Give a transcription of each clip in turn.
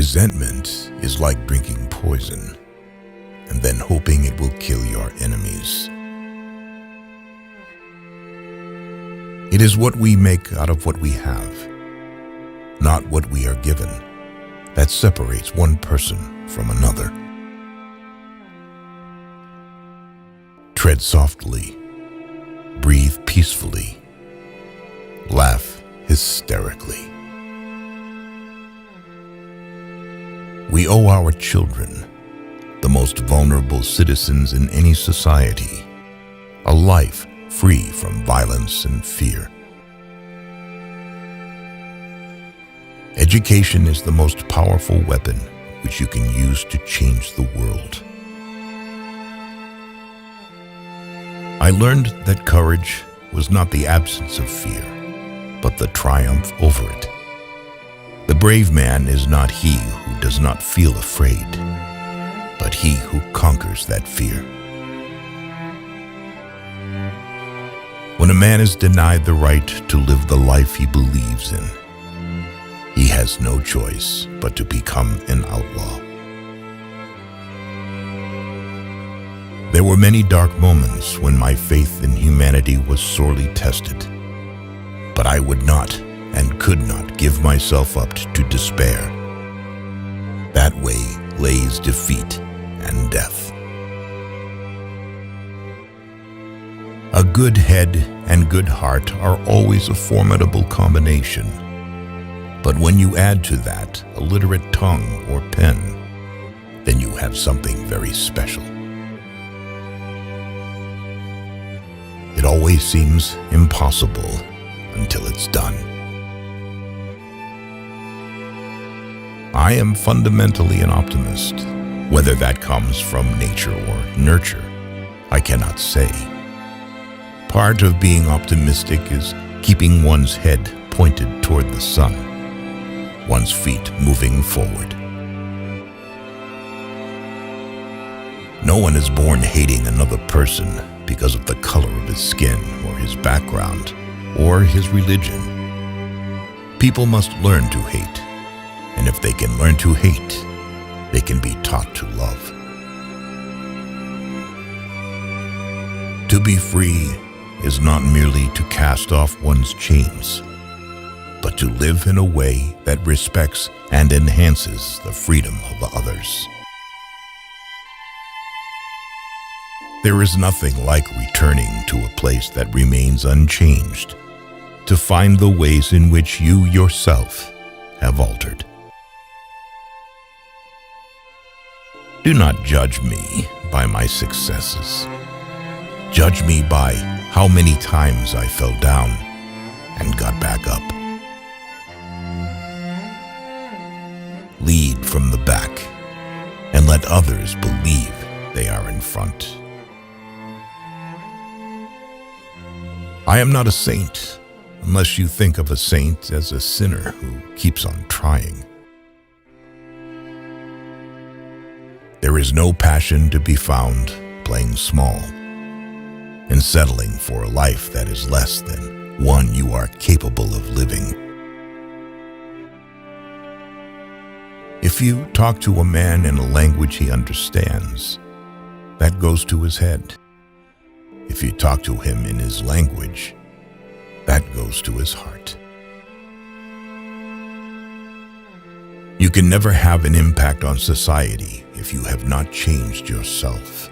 Resentment is like drinking poison and then hoping it will kill your enemies. It is what we make out of what we have, not what we are given, that separates one person from another. Tread softly, breathe peacefully, laugh hysterically. We owe our children, the most vulnerable citizens in any society, a life free from violence and fear. Education is the most powerful weapon which you can use to change the world. I learned that courage was not the absence of fear, but the triumph over it. The brave man is not he who does not feel afraid, but he who conquers that fear. When a man is denied the right to live the life he believes in, he has no choice but to become an outlaw. There were many dark moments when my faith in humanity was sorely tested, but I would not and could not give myself up to despair. That way lays defeat and death. A good head and good heart are always a formidable combination. But when you add to that a literate tongue or pen, then you have something very special. It always seems impossible until it's done. I am fundamentally an optimist. Whether that comes from nature or nurture, I cannot say. Part of being optimistic is keeping one's head pointed toward the sun, one's feet moving forward. No one is born hating another person because of the color of his skin or his background or his religion. People must learn to hate, and if they can learn to hate, they can be taught to love. To be free is not merely to cast off one's chains, but to live in a way that respects and enhances the freedom of others. There is nothing like returning to a place that remains unchanged, to find the ways in which you yourself have altered. Do not judge me by my successes. Judge me by how many times I fell down and got back up. Lead from the back and let others believe they are in front. I am not a saint, unless you think of a saint as a sinner who keeps on trying. There is no passion to be found playing small and settling for a life that is less than one you are capable of living. If you talk to a man in a language he understands, that goes to his head. If you talk to him in his language, that goes to his heart. You can never have an impact on society if you have not changed yourself.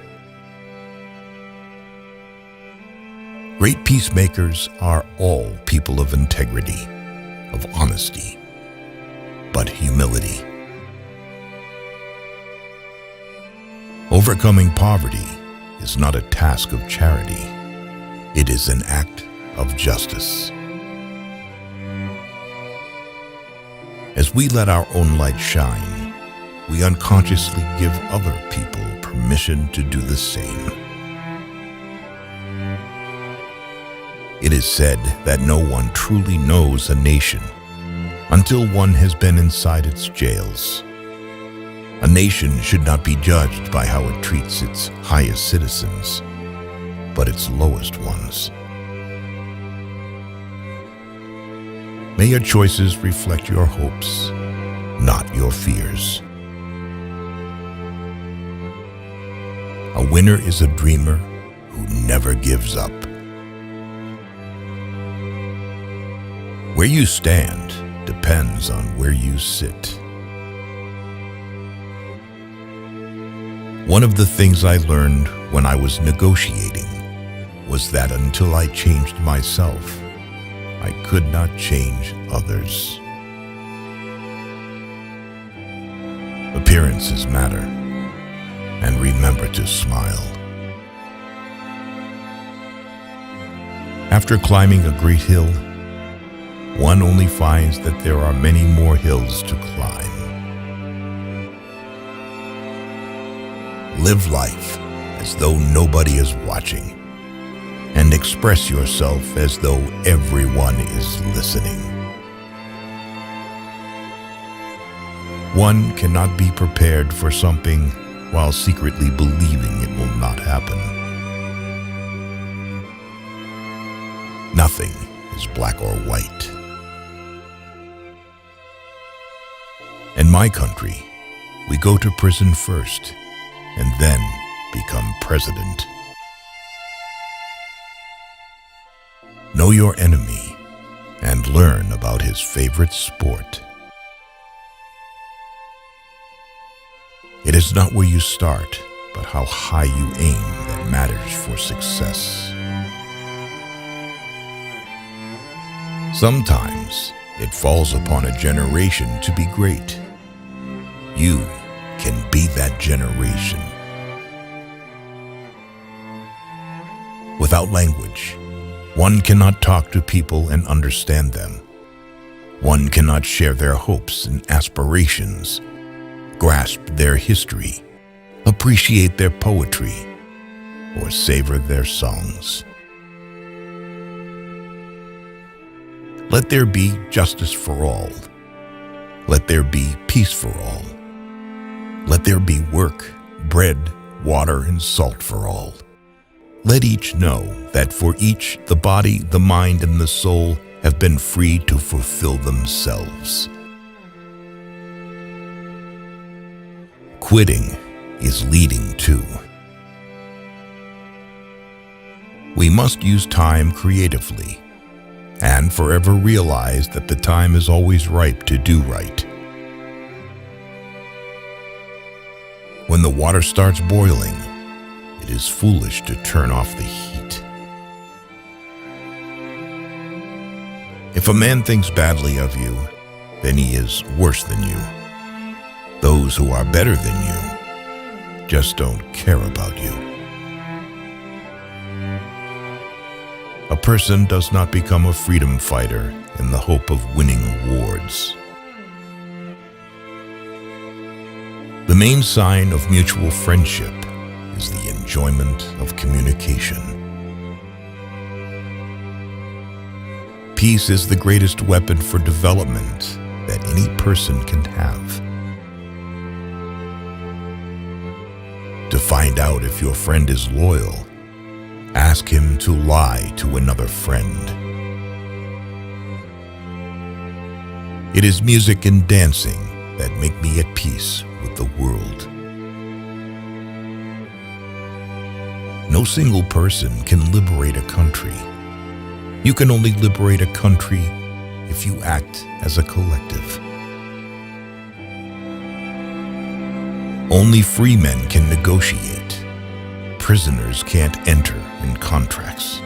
Great peacemakers are all people of integrity, of honesty, but humility. Overcoming poverty is not a task of charity. It is an act of justice. As we let our own light shine, we unconsciously give other people permission to do the same. It is said that no one truly knows a nation until one has been inside its jails. A nation should not be judged by how it treats its highest citizens, but its lowest ones. May your choices reflect your hopes, not your fears. A winner is a dreamer who never gives up. Where you stand depends on where you sit. One of the things I learned when I was negotiating was that until I changed myself, I could not change others. Appearances matter, and remember to smile. After climbing a great hill, one only finds that there are many more hills to climb. Live life as though nobody is watching, and express yourself as though everyone is listening. One cannot be prepared for something while secretly believing it will not happen. Nothing is black or white. In my country, we go to prison first and then become president. Know your enemy and learn about his favorite sport. It is not where you start, but how high you aim that matters for success. Sometimes it falls upon a generation to be great. You can be that generation. Without language, one cannot talk to people and understand them. One cannot share their hopes and aspirations, grasp their history, appreciate their poetry, or savor their songs. Let there be justice for all. Let there be peace for all. Let there be work, bread, water, and salt for all. Let each know that for each the body, the mind, and the soul have been freed to fulfill themselves. Quitting is leading too. We must use time creatively and forever realize that the time is always ripe to do right. When the water starts boiling, it is foolish to turn off the heat. If a man thinks badly of you, then he is worse than you. Those who are better than you just don't care about you. A person does not become a freedom fighter in the hope of winning awards. The main sign of mutual friendship is the enjoyment of communication. Peace is the greatest weapon for development that any person can have. To find out if your friend is loyal, ask him to lie to another friend. It is music and dancing that make me at peace with the world. No single person can liberate a country. You can only liberate a country if you act as a collective. Only free men can negotiate. Prisoners can't enter in contracts.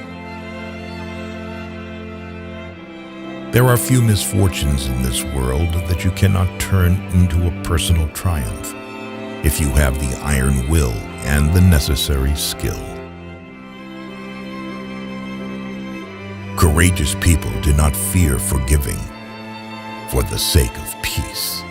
There are few misfortunes in this world that you cannot turn into a personal triumph if you have the iron will and the necessary skill. Courageous people do not fear forgiving for the sake of peace.